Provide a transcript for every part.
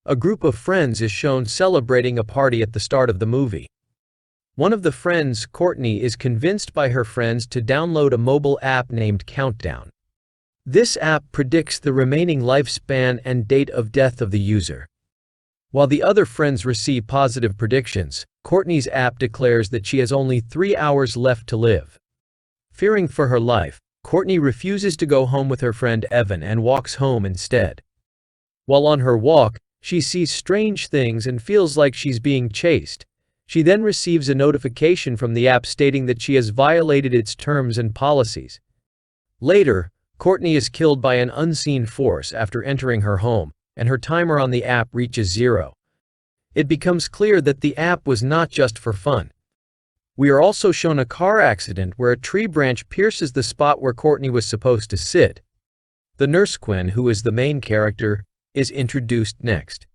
A group of friends is shown celebrating a party at the start of the movie. One of the friends, Courtney, is convinced by her friends to download a mobile app named Countdown. This app predicts the remaining lifespan and date of death of the user. While the other friends receive positive predictions, Courtney's app declares that she has only 3 hours left to live. Fearing for her life, Courtney refuses to go home with her friend Evan and walks home instead. While on her walk, she sees strange things and feels like she's being chased. She then receives a notification from the app stating that she has violated its terms and policies. Later, Courtney is killed by an unseen force after entering her home, and her timer on the app reaches 0. It becomes clear that the app was not just for fun. We are also shown a car accident where a tree branch pierces the spot where Courtney was supposed to sit. The nurse Quinn, who is the main character, is introduced next.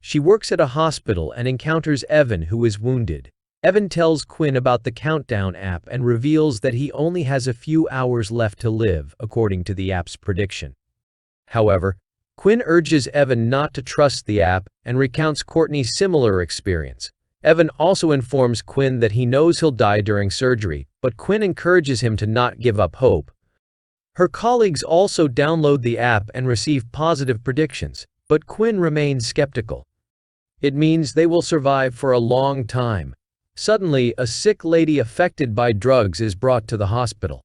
She works at a hospital and encounters Evan, who is wounded. Evan tells Quinn about the Countdown app and reveals that he only has a few hours left to live, according to the app's prediction. However, Quinn urges Evan not to trust the app and recounts Courtney's similar experience. Evan also informs Quinn that he knows he'll die during surgery, but Quinn encourages him to not give up hope. Her colleagues also download the app and receive positive predictions, but Quinn remains skeptical. It means they will survive for a long time. Suddenly, a sick lady affected by drugs is brought to the hospital.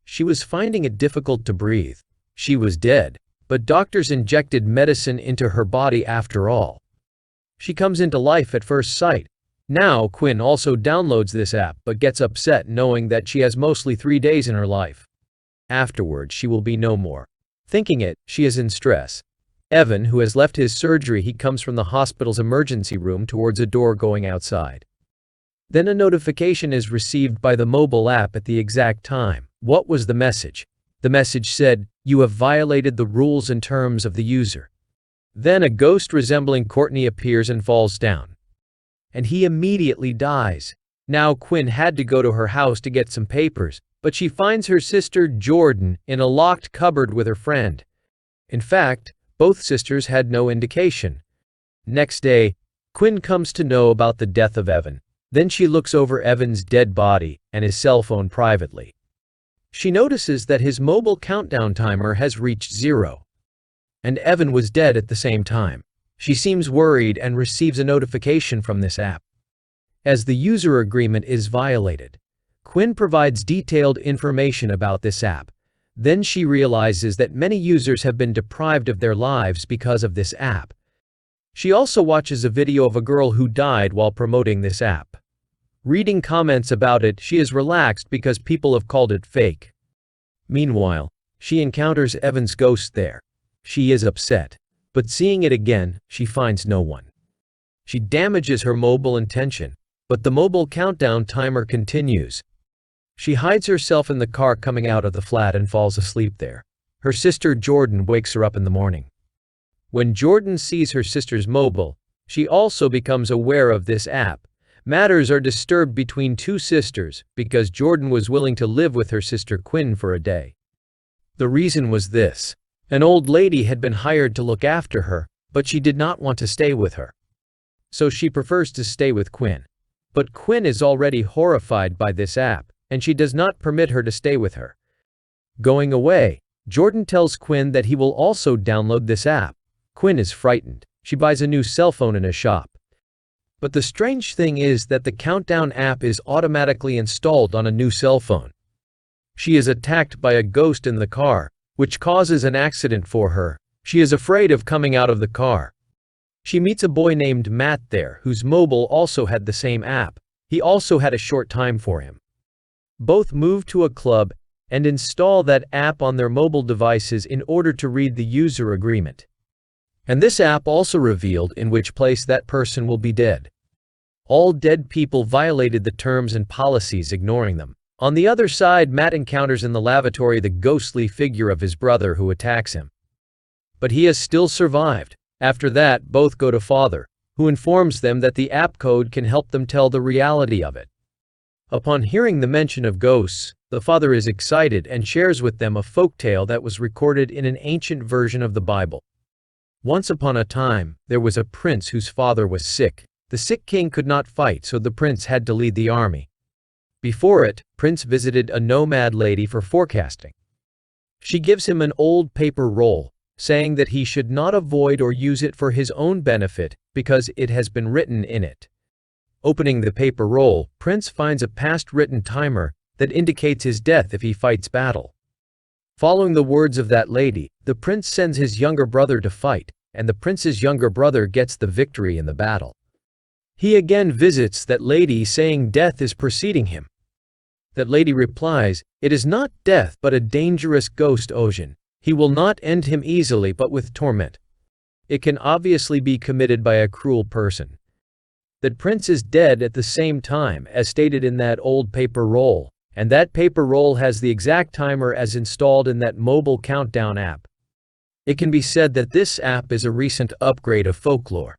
She was finding it difficult to breathe. She was dead, but doctors injected medicine into her body after all. She comes into life at first sight. Now, Quinn also downloads this app but gets upset knowing that she has mostly 3 days in her life. Afterwards, she will be no more. Thinking it, she is in stress. Evan, who has left his surgery, he comes from the hospital's emergency room towards a door going outside. Then a notification is received by the mobile app at the exact time. What was the message? The message said, "You have violated the rules and terms of the user." Then a ghost resembling Courtney appears and falls down. And he immediately dies. Now Quinn had to go to her house to get some papers, but she finds her sister Jordan in a locked cupboard with her friend. In fact, both sisters had no indication. Next day, Quinn comes to know about the death of Evan. Then she looks over Evan's dead body and his cell phone privately. She notices that his mobile countdown timer has reached 0. And Evan was dead at the same time. She seems worried and receives a notification from this app. As the user agreement is violated, Quinn provides detailed information about this app. Then she realizes that many users have been deprived of their lives because of this app. She also watches a video of a girl who died while promoting this app. Reading comments about it, she is relaxed because people have called it fake. Meanwhile, she encounters Evan's ghost there. She is upset, but seeing it again, she finds no one. She damages her mobile intention, but the mobile countdown timer continues. She hides herself in the car coming out of the flat and falls asleep there. Her sister Jordan wakes her up in the morning. When Jordan sees her sister's mobile, she also becomes aware of this app. Matters are disturbed between two sisters because Jordan was willing to live with her sister Quinn for a day. The reason was this: an old lady had been hired to look after her, but she did not want to stay with her. So she prefers to stay with Quinn. But Quinn is already horrified by this app, and she does not permit her to stay with her. Going away, Jordan tells Quinn that he will also download this app. Quinn is frightened. She buys a new cell phone in a shop. But the strange thing is that the Countdown app is automatically installed on a new cell phone. She is attacked by a ghost in the car, which causes an accident for her. She is afraid of coming out of the car. She meets a boy named Matt there, whose mobile also had the same app. He also had a short time for him. Both move to a club and install that app on their mobile devices in order to read the user agreement. And this app also revealed in which place that person will be dead. All dead people violated the terms and policies, ignoring them. On the other side, Matt encounters in the lavatory the ghostly figure of his brother who attacks him. But he has still survived. After that, both go to Father, who informs them that the app code can help them tell the reality of it. Upon hearing the mention of ghosts, the father is excited and shares with them a folktale that was recorded in an ancient version of the Bible. Once upon a time, there was a prince whose father was sick. The sick king could not fight, so the prince had to lead the army. Before it, Prince visited a nomad lady for forecasting. She gives him an old paper roll, saying that he should not avoid or use it for his own benefit because it has been written in it. Opening the paper roll, Prince finds a past-written timer that indicates his death if he fights battle. Following the words of that lady, the prince sends his younger brother to fight, and the prince's younger brother gets the victory in the battle. He again visits that lady, saying death is preceding him. That lady replies, "It is not death but a dangerous ghost Ocean. He will not end him easily but with torment. It can obviously be committed by a cruel person." That prince is dead at the same time as stated in that old paper roll, and that paper roll has the exact timer as installed in that mobile countdown app. It can be said that this app is a recent upgrade of folklore.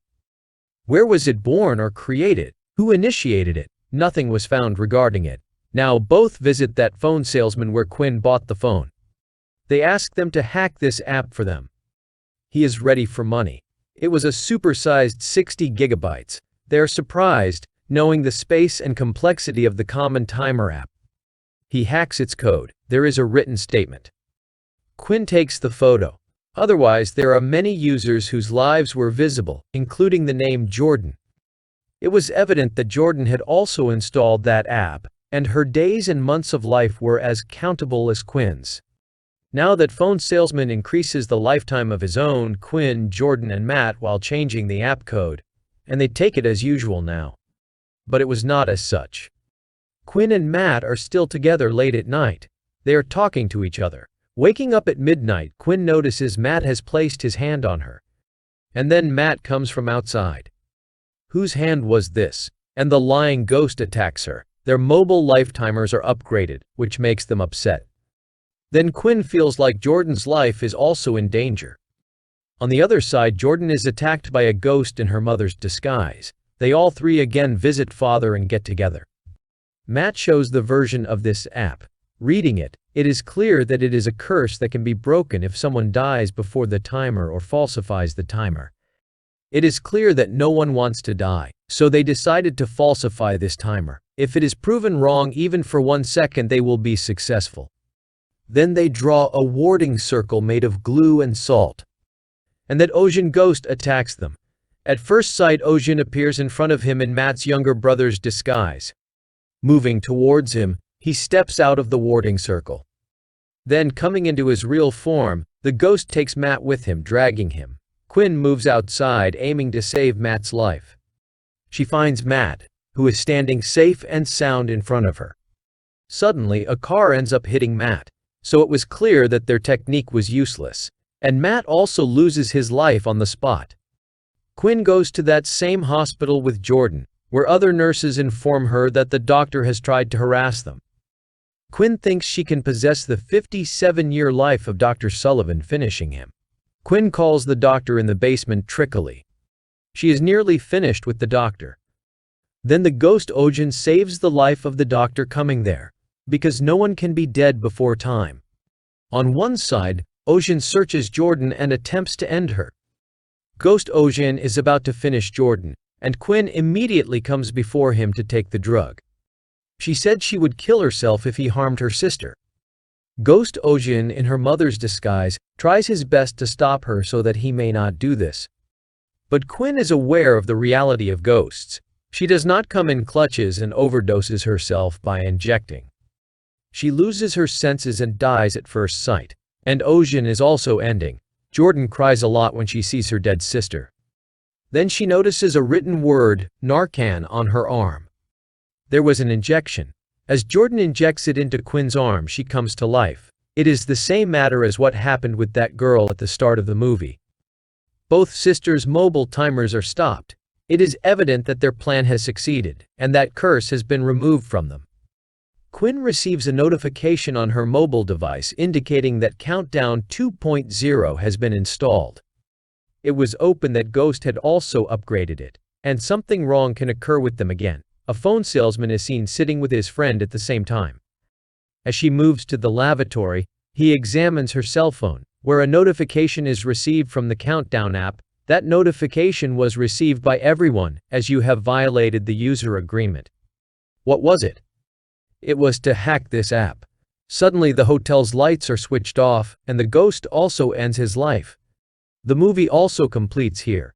Where was it born or created? Who initiated it? Nothing was found regarding it. Now both visit that phone salesman where Quinn bought the phone. They ask them to hack this app for them. He is ready for money. It was a supersized 60 gigabytes. They are surprised, knowing the space and complexity of the common timer app. He hacks its code. There is a written statement. Quinn takes the photo. Otherwise, there are many users whose lives were visible, including the name Jordan. It was evident that Jordan had also installed that app, and her days and months of life were as countable as Quinn's. Now that phone salesman increases the lifetime of his own, Quinn, Jordan, and Matt while changing the app code, and they take it as usual now. But it was not as such. Quinn and Matt are still together late at night. They are talking to each other. Waking up at midnight, Quinn notices Matt has placed his hand on her. And then Matt comes from outside. Whose hand was this? And the lying ghost attacks her. Their mobile lifetimers are upgraded, which makes them upset. Then Quinn feels like Jordan's life is also in danger. On the other side, Jordan is attacked by a ghost in her mother's disguise. They all three again visit father and get together. Matt shows the version of this app. Reading it, it is clear that it is a curse that can be broken if someone dies before the timer or falsifies the timer. It is clear that no one wants to die, so they decided to falsify this timer. If it is proven wrong even for 1 second, they will be successful. Then they draw a warding circle made of glue and salt. And that Ocean ghost attacks them. At first sight, Ocean appears in front of him in Matt's younger brother's disguise. Moving towards him, he steps out of the warding circle. Then, coming into his real form, the ghost takes Matt with him, dragging him. Quinn moves outside, aiming to save Matt's life. She finds Matt, who is standing safe and sound in front of her. Suddenly, a car ends up hitting Matt, so it was clear that their technique was useless, and Matt also loses his life on the spot. Quinn goes to that same hospital with Jordan, where other nurses inform her that the doctor has tried to harass them. Quinn thinks she can possess the 57-year life of Dr. Sullivan, finishing him. Quinn calls the doctor in the basement trickily. She is nearly finished with the doctor. Then the ghost Ocean saves the life of the doctor coming there, because no one can be dead before time. On one side, Ocean searches Jordan and attempts to end her. Ghost Ocean is about to finish Jordan, and Quinn immediately comes before him to take the drug. She said she would kill herself if he harmed her sister. Ghost Ocean, in her mother's disguise, tries his best to stop her so that he may not do this. But Quinn is aware of the reality of ghosts. She does not come in clutches and overdoses herself by injecting. She loses her senses and dies at first sight. And Ocean is also ending. Jordan cries a lot when she sees her dead sister. Then she notices a written word, Narcan, on her arm. There was an injection. As Jordan injects it into Quinn's arm, she comes to life. It is the same matter as what happened with that girl at the start of the movie. Both sisters' mobile timers are stopped. It is evident that their plan has succeeded, and that curse has been removed from them. Quinn receives a notification on her mobile device indicating that Countdown 2.0 has been installed. It was open that Ghost had also upgraded it, and something wrong can occur with them again. A phone salesman is seen sitting with his friend at the same time. As she moves to the lavatory, he examines her cell phone. where a notification is received from the Countdown app, that notification was received by everyone, as you have violated the user agreement. What was it? It was to hack this app. Suddenly the hotel's lights are switched off, and the ghost also ends his life. The movie also completes here.